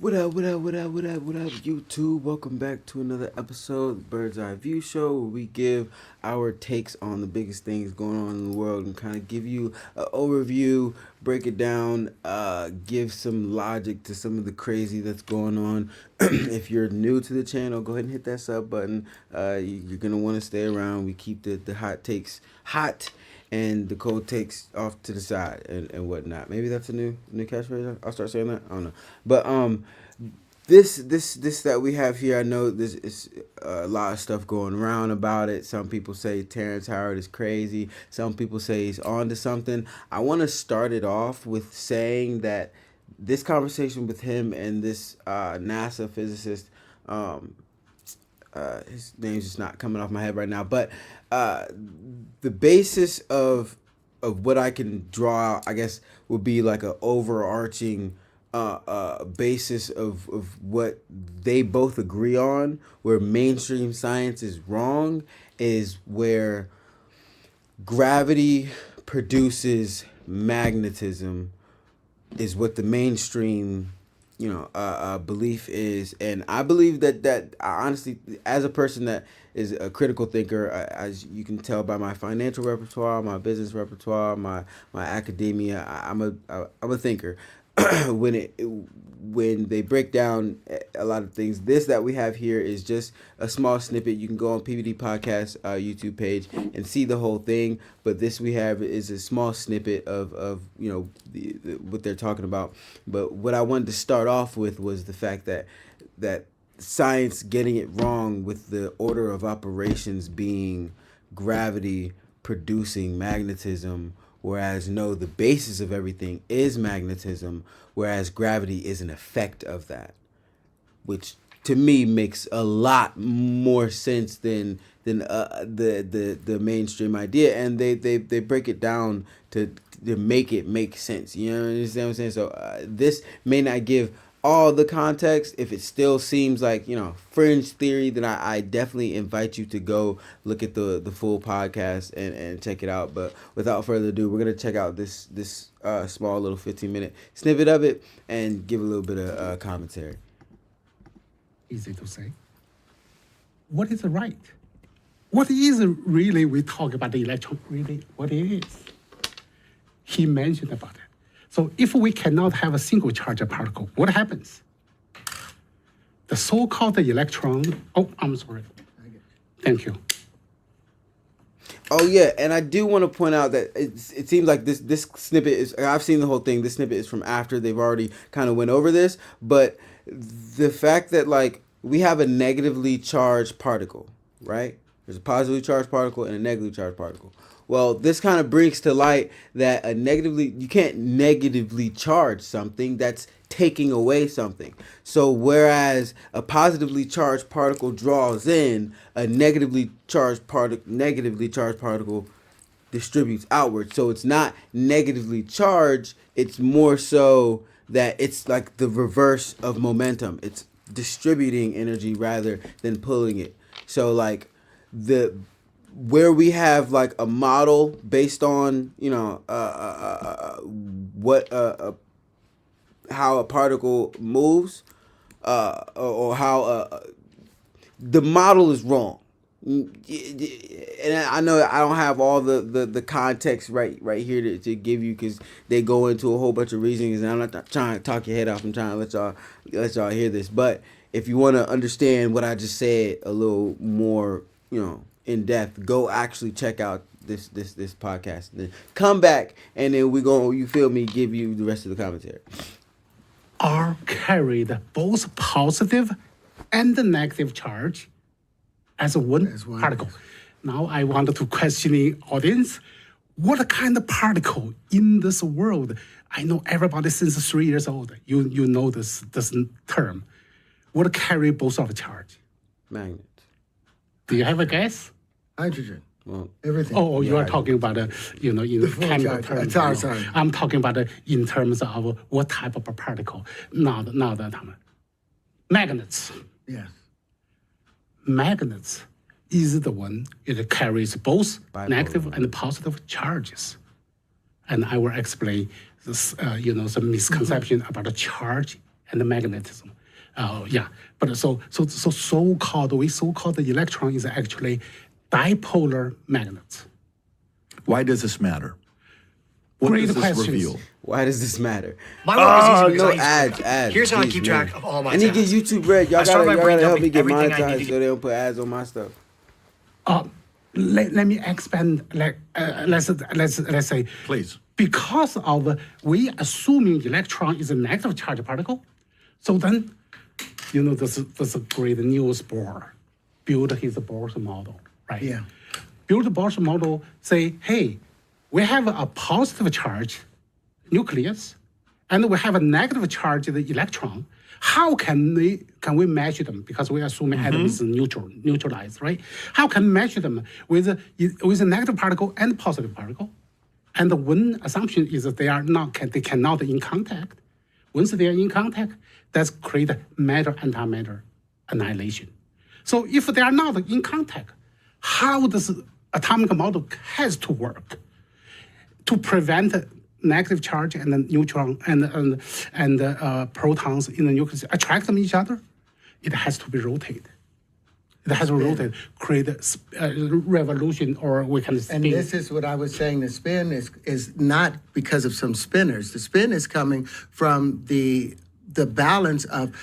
What up, YouTube? Welcome back to another episode of the Bird's Eye View Show, where we give our takes on the biggest things going on in the world and kind of give you an overview, break it down, give some logic to some of the crazy that's going on. If you're new to the channel, go ahead and hit that sub button. You're going to want to stay around. We keep the hot takes hot and the cold takes off to the side and whatnot. Maybe that's a new catchphrase. I'll start saying that. I don't know. But this that we have here, I know there's is a lot of stuff going around about it. Some people say Terrence Howard is crazy. Some people say he's on to something. I want to start it off with saying that this conversation with him and this NASA physicist, his name's just not coming off my head right now, but the basis of what I can draw out, I guess, would be like an overarching basis of what they both agree on, where mainstream science is wrong, is where gravity produces magnetism is what the mainstream belief is. And I believe that I honestly, as a person that is a critical thinker, as you can tell by my financial repertoire, my business repertoire, my academia, I'm a thinker. When they break down a lot of things, this that we have here is just a small snippet. You can go on PDB Podcast YouTube page and see the whole thing, but this we have is a small snippet of what they're talking about. But what I wanted to start off with was the fact that science getting it wrong with the order of operations being gravity producing magnetism, whereas no, the basis of everything is magnetism, whereas gravity is an effect of that, which to me makes a lot more sense than the mainstream idea, and they break it down to make it make sense. You know, understand what I'm saying? So this may not give all the context. If it still seems like, fringe theory, then I definitely invite you to go look at the full podcast and check it out. But without further ado, we're going to check out this small little 15-minute snippet of it and give a little bit of commentary. Easy to say. What is right? What is really, we talk about the electron, really what it is? He mentioned about it. So if we cannot have a single charge particle, what happens? The so-called electron, I'm sorry. Thank you. Oh yeah, and I do want to point out that it seems like this snippet is, I've seen the whole thing, this snippet is from after they've already kind of went over this, but the fact that like we have a negatively charged particle, right? There's a positively charged particle and a negatively charged particle. Well, this kind of brings to light that you can't negatively charge something. That's taking away something. So whereas a positively charged particle draws in, a negatively charged particle distributes outward. So it's not negatively charged. It's more so that it's like the reverse of momentum. It's distributing energy rather than pulling it. So like where we have like a model based on how a particle moves, or how the model is wrong. And I know I don't have all the context right here to give you, because they go into a whole bunch of reasonings, and I'm not trying to talk your head off. I'm trying to let y'all hear this. But if you want to understand what I just said a little more, in depth, go actually check out this podcast. Then come back, and then we go. You feel me? Give you the rest of the commentary. Are carried both positive and negative charge as one particle. Now I want to question the audience. What kind of particle in this world? I know everybody since 3 years old. You know this term. What carry both of charge? Magnet. Do you have a guess? Hydrogen. Well, Everything. Oh, you are talking about, in chemical terms. Sorry. I'm talking about in terms of what type of a particle, not that. Magnets. Yes. Magnets is the one, it carries both Bipolar. negative and positive charges. And I will explain this, some misconception about the charge and the magnetism. But so-called the electron is actually dipolar magnets. Why does this matter? What Great does this questions. reveal? Why does this matter? My work is easy No because I use ads. Here's how I Jeez, keep man. track of all my I need to tasks. get YouTube Red. Y'all I start gotta, my y'all brain gotta help me dumping get everything I need monetized to so they don't put ads on my stuff. Let me expand. Let's say, Please. because of we assuming electron is a negative charge particle, so then, there's a great Niels Bohr build his Bohr's model, right? Yeah. Build the Bohr's model. Say, hey, we have a positive charge nucleus, and we have a negative charge the electron. How can we measure them? Because we assume atom is neutralized, right? How can we measure them with a negative particle and positive particle? And the one assumption is that they cannot in contact. Once they are in contact, that's create matter-antimatter annihilation. So if they are not in contact, how does atomic model has to work to prevent negative charge and the neutron and protons in the nucleus attract them each other? It has to be rotated. It has to rotate, create a revolution, or we can spin. And this is what I was saying. The spin is not because of some spinners. The spin is coming from the balance of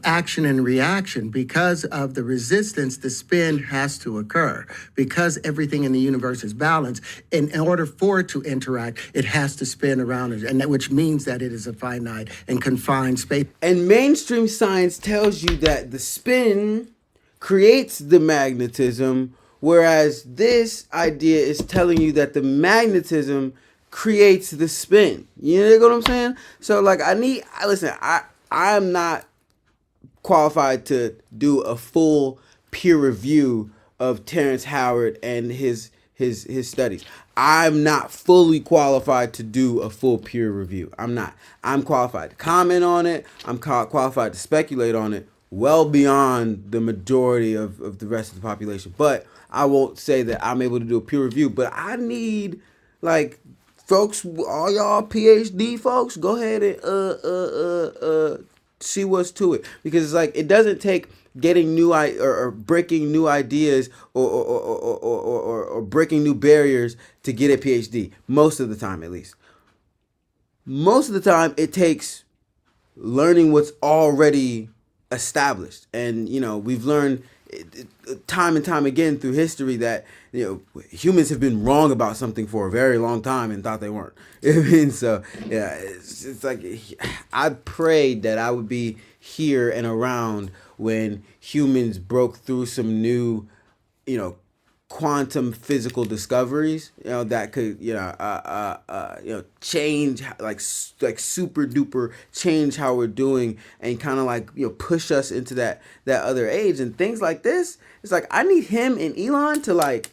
action and reaction. Because of the resistance, the spin has to occur. Because everything in the universe is balanced, in order for it to interact, it has to spin around it, and which means that it is a finite and confined space. And mainstream science tells you that the spin creates the magnetism, whereas this idea is telling you that the magnetism creates the spin. You know what I'm saying? So like I'm not qualified to do a full peer review of Terrence Howard and his studies. I'm not fully qualified to do a full peer review. I'm not. I'm qualified to comment on it. I'm qualified to speculate on it well beyond the majority of the rest of the population. But I won't say that I'm able to do a peer review. But I need, like, folks, all y'all PhD folks, go ahead and see what's to it, because it's like it doesn't take getting new or breaking new ideas or breaking new barriers to get a PhD. Most of the time, at least. Most of the time, it takes learning what's already established, and we've learned time and time again through history that humans have been wrong about something for a very long time and thought they weren't. I mean, so yeah, it's like I prayed that I would be here and around when humans broke through some new, quantum physical discoveries, that could, change, like super duper change how we're doing, and kind of like, push us into that other age and things like this. It's like, I need him and Elon to like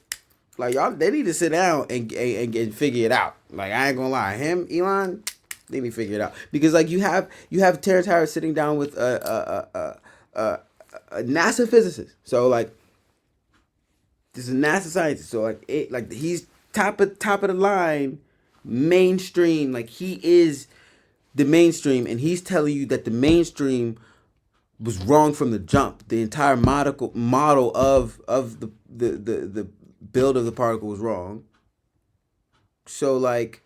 y'all, they need to sit down and figure it out. Like, I ain't gonna lie, him, Elon, they need to figure it out, because like you have Terrence Howard sitting down with a NASA physicist. So like, this is a NASA scientist, so like he's top of the line, mainstream. Like, he is the mainstream, and he's telling you that the mainstream was wrong from the jump. The entire model of the build of the particle was wrong. So like,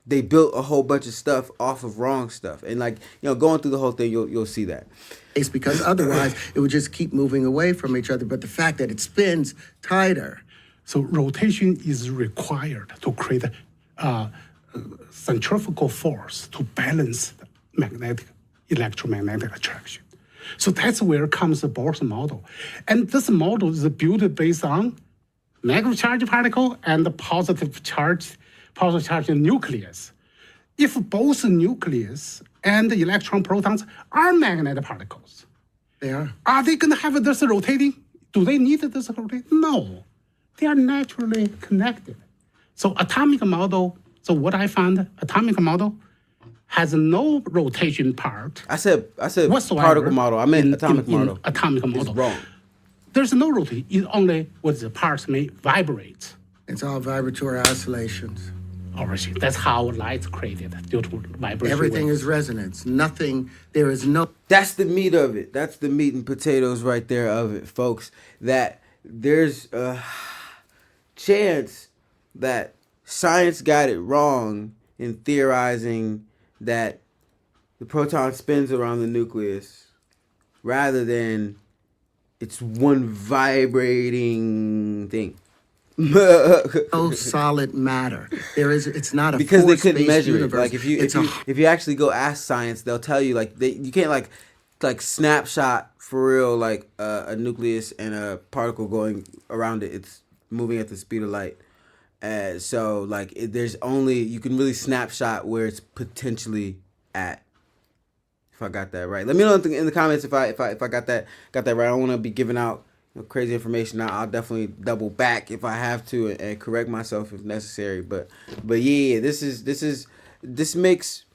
they built a whole bunch of stuff off of wrong stuff, and like, going through the whole thing, you'll see that. It's because otherwise it would just keep moving away from each other. But the fact that it spins tighter. So rotation is required to create a centrifugal force to balance the electromagnetic attraction. So that's where comes the Bohr's model. And this model is built based on negative charge particle and the positive charge nucleus. If both nucleus and the electron protons are magnetic particles, They are. Are they going to have this rotating? Do they need this rotating? No. They are naturally connected. So what I found, atomic model has no rotation part. I said whatsoever particle model. I meant atomic model. In atomic model. It's wrong. There's no rotation. It only what the parts may vibrate. It's all vibratory oscillations. origin. That's how light's created due to vibration. Everything waves. is resonance. Nothing, there is no. That's the meat of it. That's the meat and potatoes right there of it, folks. That there's a chance that science got it wrong in theorizing that the proton spins around the nucleus rather than it's one vibrating thing. No solid matter. It's not a Because they couldn't force-based measure universe. it. Like if you actually go ask science, they'll tell you like you can't like snapshot for real like a nucleus and a particle going around it. It's moving at the speed of light. So like there's only you can really snapshot where it's potentially at. If I got that right, let me know in the comments if I got that right. I don't want to be giving out crazy information. I'll definitely double back if I have to and correct myself if necessary. But yeah, this makes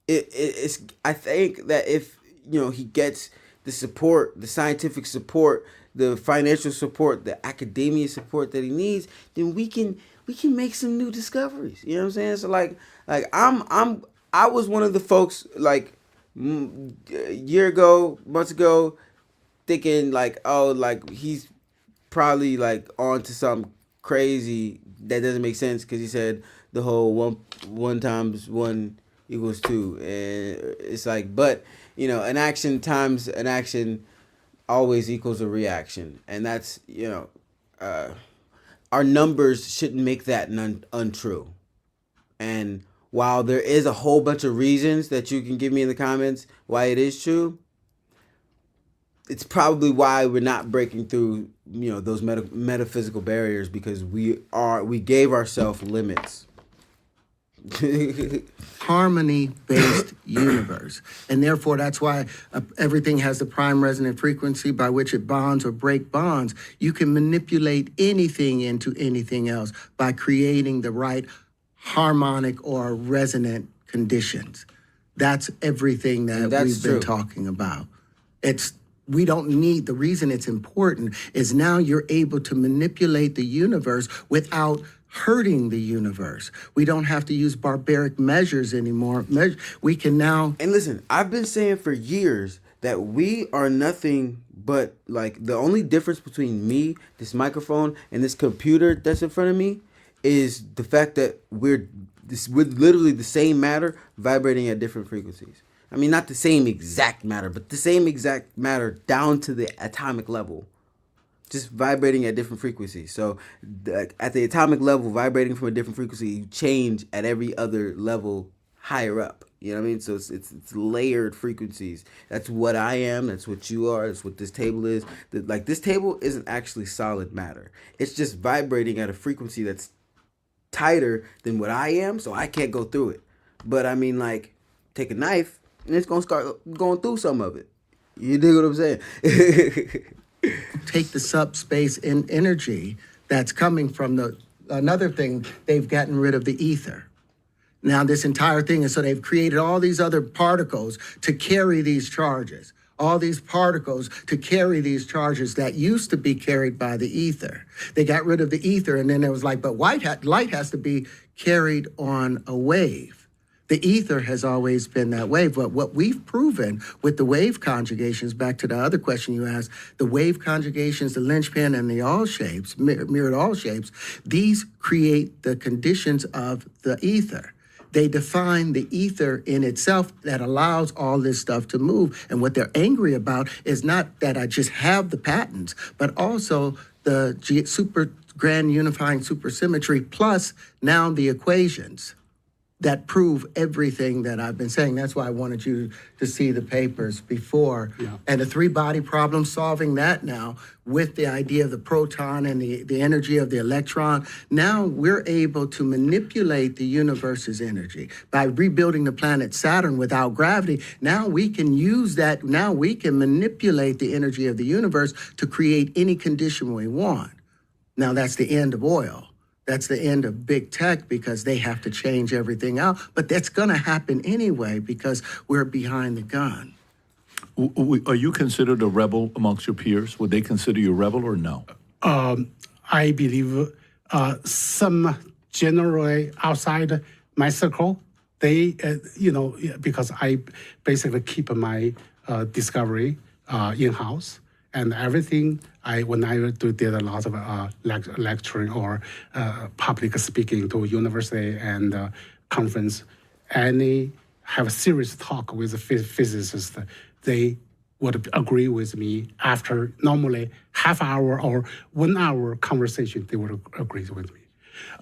it's. I think that if he gets the support, the scientific support, the financial support, the academia support that he needs, then we can make some new discoveries. You know what I'm saying? So like I was one of the folks like a year ago, months ago, thinking like, oh, like he's probably like on to something crazy that doesn't make sense because he said the whole one times one equals two, and it's like, but an action times an action always equals a reaction, and that's our numbers shouldn't make that untrue. And while there is a whole bunch of reasons that you can give me in the comments why it is true, it's probably why we're not breaking through those metaphysical barriers, because we gave ourselves limits. Harmony-based universe, and therefore that's why everything has the prime resonant frequency by which it bonds or break bonds. You can manipulate anything into anything else by creating the right harmonic or resonant conditions. That's everything that we've been talking about. We don't need, the reason it's important is now you're able to manipulate the universe without hurting the universe. We don't have to use barbaric measures anymore. We can now. And listen, I've been saying for years that we are nothing but like the only difference between me, this microphone, and this computer that's in front of me is the fact that we're literally the same matter vibrating at different frequencies. I mean, not the same exact matter, but the same exact matter down to the atomic level, just vibrating at different frequencies. So at the atomic level, vibrating from a different frequency, you change at every other level higher up. You know what I mean? So it's layered frequencies. That's what I am. That's what you are. That's what this table is. Like this table isn't actually solid matter. It's just vibrating at a frequency that's tighter than what I am, so I can't go through it. But I mean, like, take a knife and it's gonna start going through some of it. You dig what I'm saying? Take the subspace in energy that's coming from another thing, they've gotten rid of the ether. Now this entire thing is, so they've created all these other particles to carry these charges. All these particles to carry these charges that used to be carried by the ether. They got rid of the ether, and then it was like, but light has to be carried on a wave. The ether has always been that wave, but what we've proven with the wave conjugations, back to the other question you asked, the wave conjugations, the linchpin, and the all shapes, mirrored all shapes, these create the conditions of the ether. They define the ether in itself that allows all this stuff to move. And what they're angry about is not that I just have the patterns, but also the super grand unifying supersymmetry plus now the equations that prove everything that I've been saying. That's why I wanted you to see the papers before. Yeah. And the three-body problem, solving that now with the idea of the proton and the energy of the electron. Now we're able to manipulate the universe's energy. By rebuilding the planet Saturn without gravity, now we can use that, now we can manipulate the energy of the universe to create any condition we want. Now that's the end of oil. That's the end of big tech because they have to change everything out. But that's going to happen anyway because we're behind the gun. Are you considered a rebel amongst your peers? Would they consider you a rebel or no? I believe some generally outside my circle, they, because I basically keep my discovery in-house and everything. When I did a lot of lecturing or public speaking to university and conference, have a serious talk with a physicist, they would agree with me after normally half hour or 1 hour conversation, they would agree with me.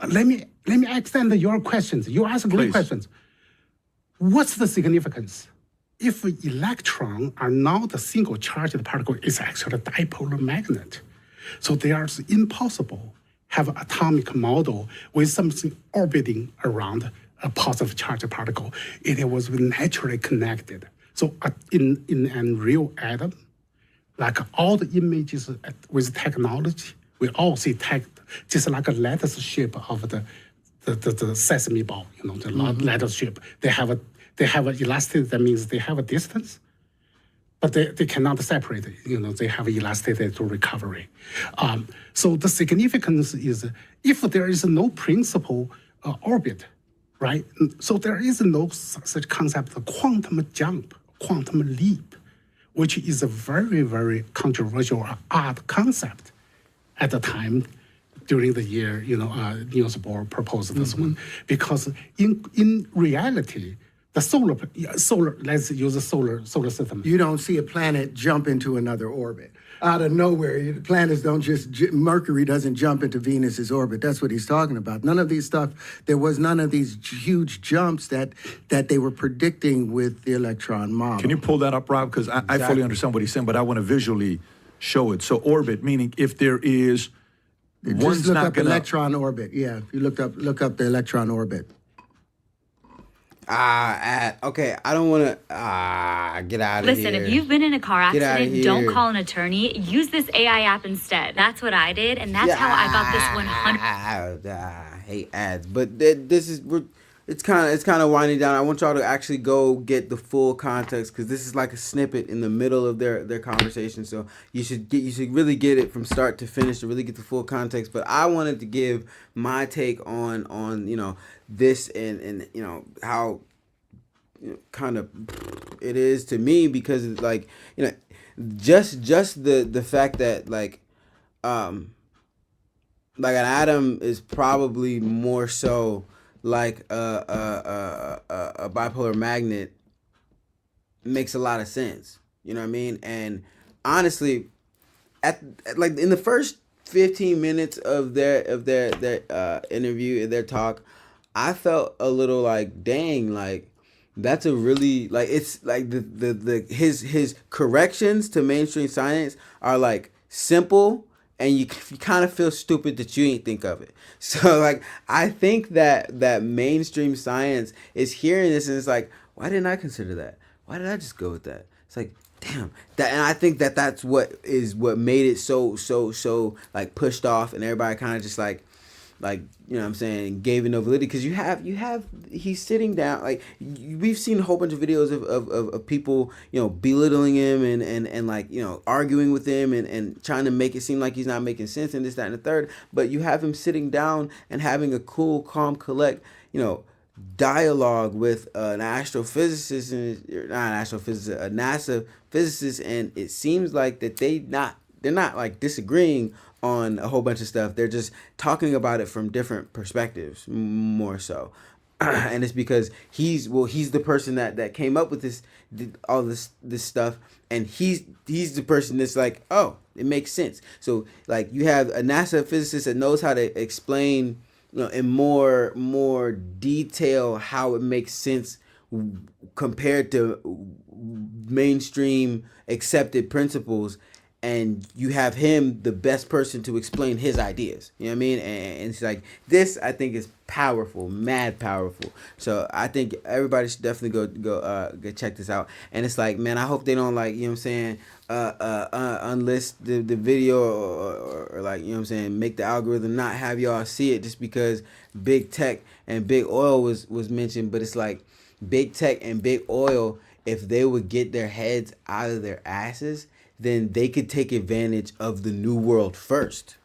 Let me extend your questions. You ask great Please. questions. What's the significance? If electrons are not a single charged particle, it's actually a dipolar magnet. So they are impossible have an atomic model with something orbiting around a positive charged particle. It was naturally connected. So in a real atom, like all the images with technology, we all see just like a lattice shape of the sesame ball, the lattice shape. They have a elasticity, that means they have a distance, but they cannot separate it. They have elasticity to recovery. So the significance is if there is no principal orbit, right? So there is no such concept of quantum jump, quantum leap, which is a very, very controversial odd concept at the time during the year, Niels Bohr proposed this one. Because in reality, the solar, let's use the solar system. You don't see a planet jump into another orbit. Out of nowhere, planets don't Mercury doesn't jump into Venus's orbit. That's what he's talking about. There was none of these huge jumps that they were predicting with the electron model. Can you pull that up, Rob? Because I fully understand what he's saying, but I want to visually show it. So orbit, meaning if there is, Just look up electron orbit. Yeah, if you look up the electron orbit. Okay, I don't want to get out of here. Listen, if you've been in a car accident, don't call an attorney. Use this AI app instead. That's what I did, and that's how I got this 100. I hate ads, but it's kind of winding down. I want y'all to actually go get the full context because this is like a snippet in the middle of their conversation. So you should really get it from start to finish to really get the full context. But I wanted to give my take on this and how kind of it is to me because it's like just the fact that like an atom is probably more so like a bipolar magnet makes a lot of sense. You know what I mean? And honestly, at like in the first 15 minutes of their interview, their talk, I felt a little like, dang, like that's a really like it's like his corrections to mainstream science are like simple. And you kind of feel stupid that you ain't think of it. So like I think that mainstream science is hearing this and it's like, why didn't I consider that? Why did I just go with that? It's like, damn. And I think that's what made it so like pushed off and everybody kind of just like you know what I'm saying, gave it no validity because you have he's sitting down, like we've seen a whole bunch of videos of people belittling him and like arguing with him and trying to make it seem like he's not making sense and this, that, and the third, but you have him sitting down and having a cool, calm, collect dialogue with an astrophysicist and not an astrophysicist, a NASA physicist, and it seems like that they're not like disagreeing on a whole bunch of stuff. They're just talking about it from different perspectives more so. And it's because he's the person that came up with all this stuff, and he's the person that's like, oh, it makes sense. So like you have a NASA physicist that knows how to explain in more detail how it makes sense compared to mainstream accepted principles. And you have him, the best person to explain his ideas. You know what I mean? And it's like, this, I think, is powerful, mad powerful. So I think everybody should definitely go check this out. And it's like, man, I hope they don't like, you know what I'm saying, unlist the video or like, you know what I'm saying, make the algorithm not have y'all see it just because big tech and big oil was mentioned. But it's like big tech and big oil, if they would get their heads out of their asses, then they could take advantage of the new world first.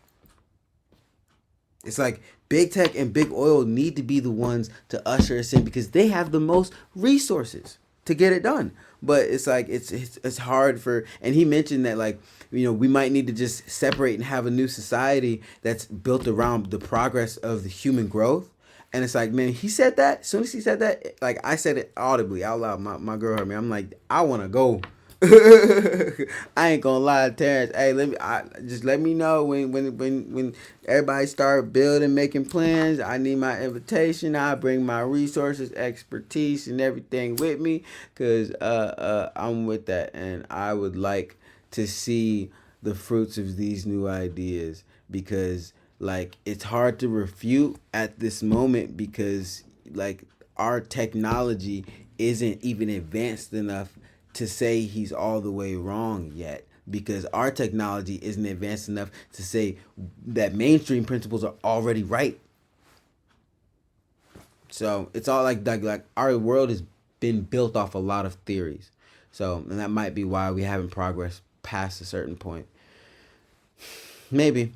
It's like big tech and big oil need to be the ones to usher us in because they have the most resources to get it done. But it's like it's hard for, and he mentioned that, like, you know, we might need to just separate and have a new society that's built around the progress of the human growth. And it's like, man, he said that. As soon as he said that, like, I said it audibly out loud. My girl heard me. I'm like, I want to go. I ain't gonna lie, Terrence. Hey, let me know when everybody start building, making plans. I need my invitation. I bring my resources, expertise, and everything with me, cause I'm with that, and I would like to see the fruits of these new ideas, because like it's hard to refute at this moment, because like our technology isn't even advanced enough to say he's all the way wrong yet, because our technology isn't advanced enough to say that mainstream principles are already right. So it's all like our world has been built off a lot of theories. So, and that might be why we haven't progressed past a certain point. Maybe.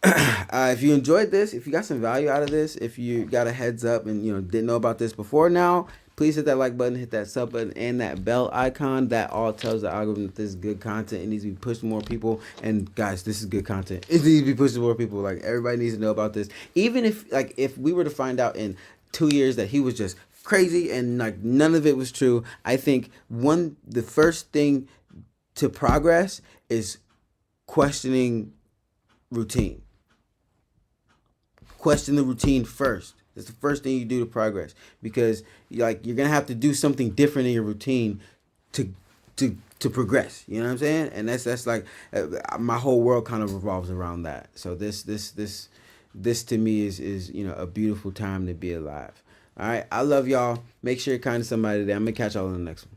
If you enjoyed this, if you got some value out of this, if you got a heads up and didn't know about this before now, please hit that like button, hit that sub button, and that bell icon. That all tells the algorithm that this is good content. It needs to be pushed to more people. And guys, this is good content. It needs to be pushed to more people. Like, everybody needs to know about this. Even if we were to find out in 2 years that he was just crazy and like none of it was true, I think the first thing to progress is questioning routine. Question the routine first. It's the first thing you do to progress, because you're gonna have to do something different in your routine to progress. You know what I'm saying? And that's like my whole world kind of revolves around that. So this to me is a beautiful time to be alive. All right, I love y'all. Make sure you're kind to somebody today. I'm gonna catch y'all in the next one.